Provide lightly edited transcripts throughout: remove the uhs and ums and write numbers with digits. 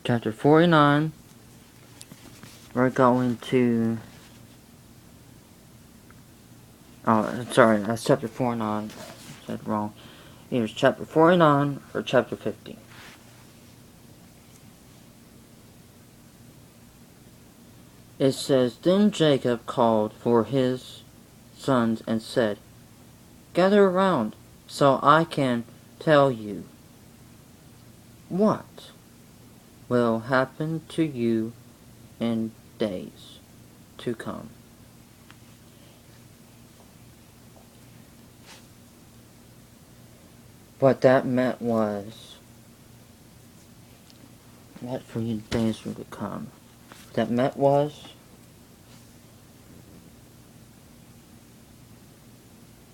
chapter 49. We're going to... Oh, sorry, that's chapter 49. I said wrong. Here's chapter 49 or chapter 50. It says, Then Jacob called for his sons and said, Gather around, so I can tell you what will happen to you in days to come. What that meant was, what for you days were to come. What that meant was,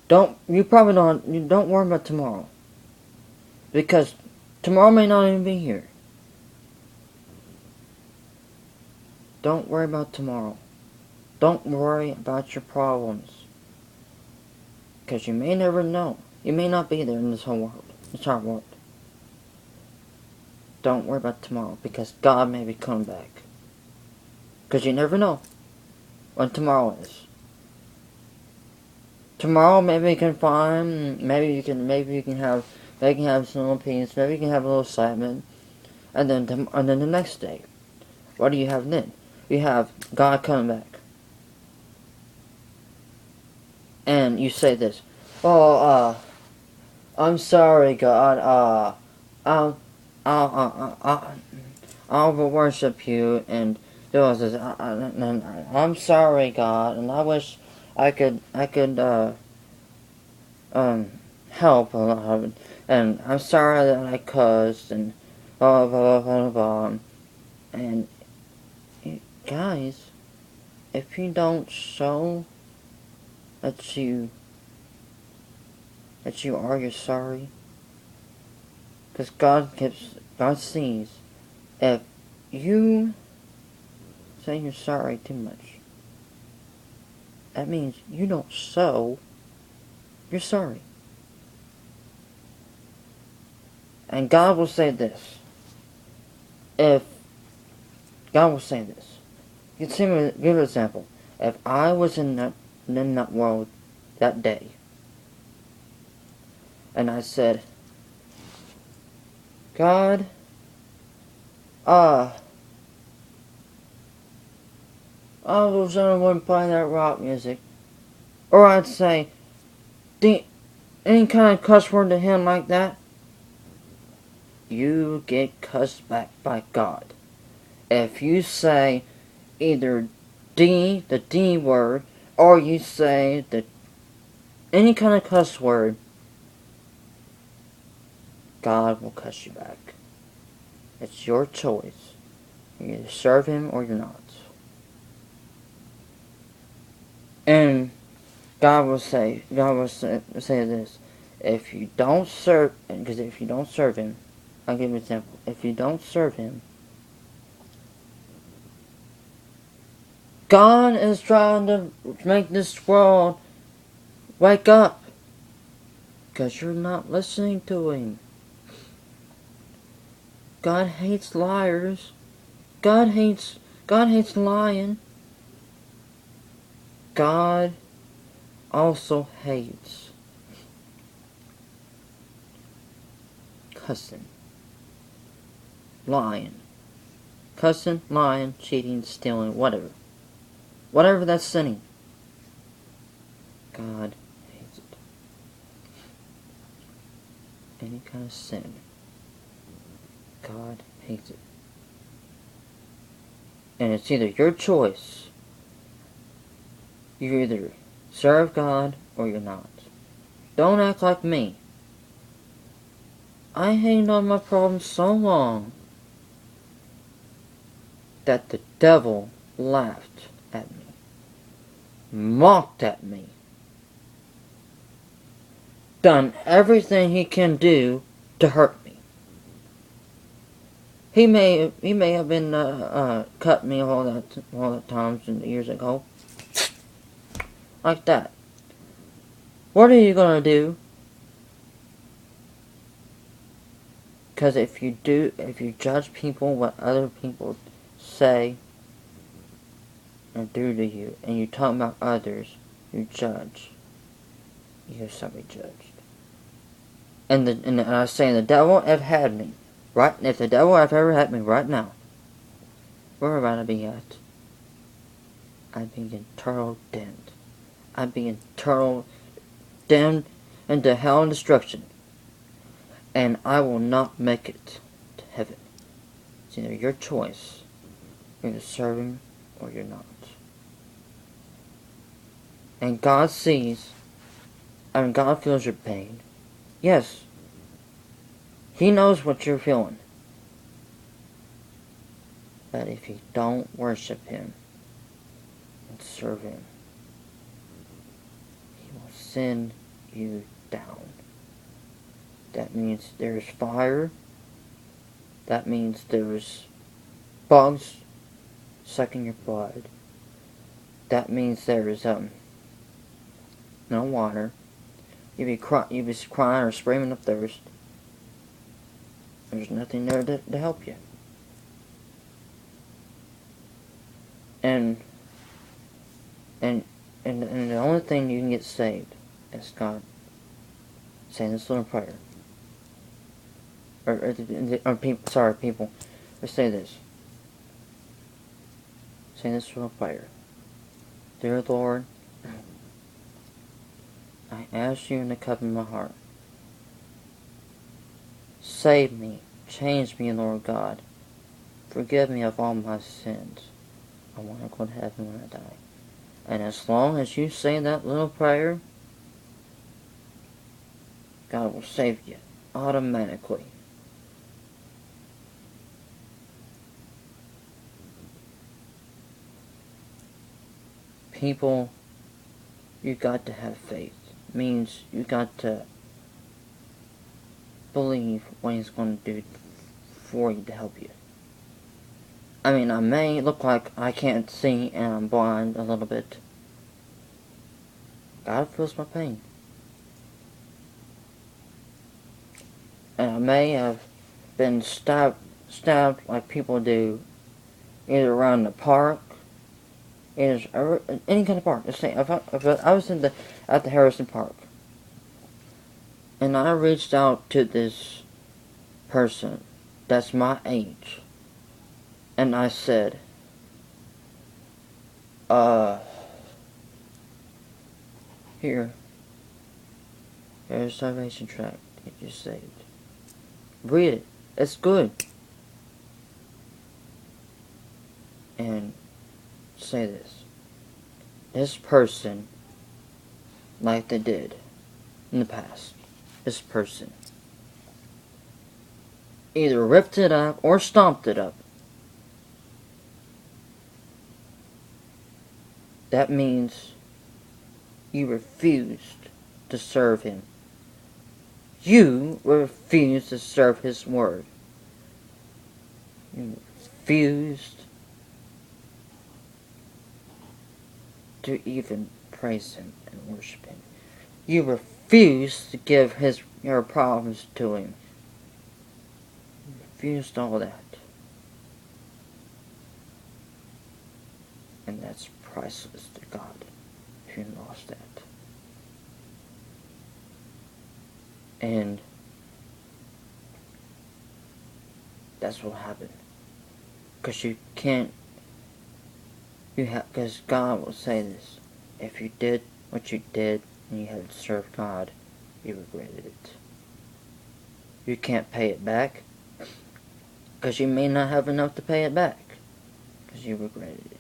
don't worry about tomorrow. Because tomorrow may not even be here. Don't worry about tomorrow. Don't worry about your problems. Because you may never know. You may not be there in this whole world. This whole world. Don't worry about tomorrow. Because God may be coming back. Because you never know when tomorrow is. Tomorrow maybe you can find, maybe you can have some little peace, maybe you can have a little excitement. And then the next day, what do you have then? You have God coming back. And you say this, I'm sorry, God, I will worship you, and do this. I'm sorry, God, and I wish I could help a lot, and I'm sorry that I cussed, and blah blah blah blah, and guys, if you don't show that you're sorry, because God sees if you say you're sorry too much, that means you don't show you're sorry. And God will say this. You can give an example. If I was in that world that day, and I said, God, I was wouldn't play that rock music. Or I'd say, any kind of cuss word to him like that, you get cussed back by God. If you say either the D word, or you say any kind of cuss word, God will cuss you back. It's your choice. You either serve Him or you're not. And God will say this: if you don't serve Him, I'll give you an example. If you don't serve Him, God is trying to make this world wake up, because you're not listening to Him. God hates liars. God hates lying. God also hates cussing, lying, cheating, stealing, whatever that's sinning. God hates it. Any kind of sin, God hates it. And it's either your choice. You either serve God or you're not. Don't act like me. I hated on my problems so long that the devil laughed at me, mocked at me, done everything he can do to hurt me. He may have been cut me all that times and years ago, like that. What are you gonna do? Because if you judge people, what other people say and do to you, and you talk about others, you judge. You shall be judged. And I was saying, the devil have had me. Right? If the devil have ever had me right now, where would I be at? I'd be eternal damned. I'd be eternal damned into hell and destruction. And I will not make it to heaven. It's either your choice. You're either serving or you're not. And God sees, and God feels your pain. Yes. He knows what you're feeling. But if you don't worship Him and serve Him, He will send you down. That means there's fire. That means there's bugs sucking your blood. That means there's no water. You'd be crying or screaming of thirst. There's nothing there to help you. And the only thing you can get saved is God saying this little prayer. Or people. Let's say this. Say this little prayer. Dear Lord, I ask you in the cup of my heart. Save me. Change me, Lord God. Forgive me of all my sins. I want to go to heaven when I die. And as long as you say that little prayer, God will save you automatically. People, you got to have faith. It means you got to believe what He's going to do for you to help you. I mean, I may look like I can't see and I'm blind a little bit. God feels my pain. And I may have been stabbed like people do, either around the park, any kind of park. Let's say if I was at the Harrison Park, and I reached out to this person that's my age, and I said, here's a salvation tract. Get you saved. Read it. It's good. And say this. This person, like they did in the past, this person either ripped it up or stomped it up. That means you refused to serve Him. You refused to serve His word. You refused to even praise Him and worship Him. You refused to give your problems to Him. You refused all that. And that's priceless to God if you lost that. And that's what happened. Because you can't, because God will say this. If you did what you did and you had to serve God, you regretted it. You can't pay it back. Because you may not have enough to pay it back. Because you regretted it.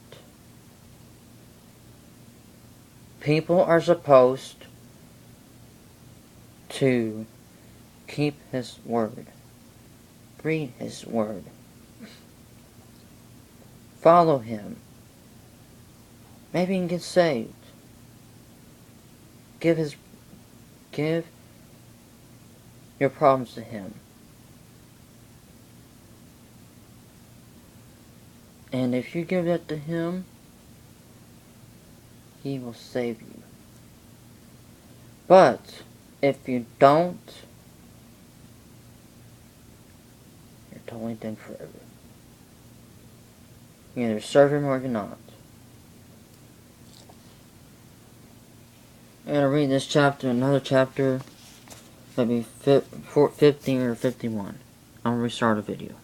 People are supposed to keep His word. Read His word. Follow Him. Maybe you can get saved. Give your problems to Him. And if you give that to Him, He will save you. But if you don't, totally dead forever. You either serve him or you're not. I'm gonna read this chapter, another chapter, maybe 15 or 51. I'm gonna restart a video.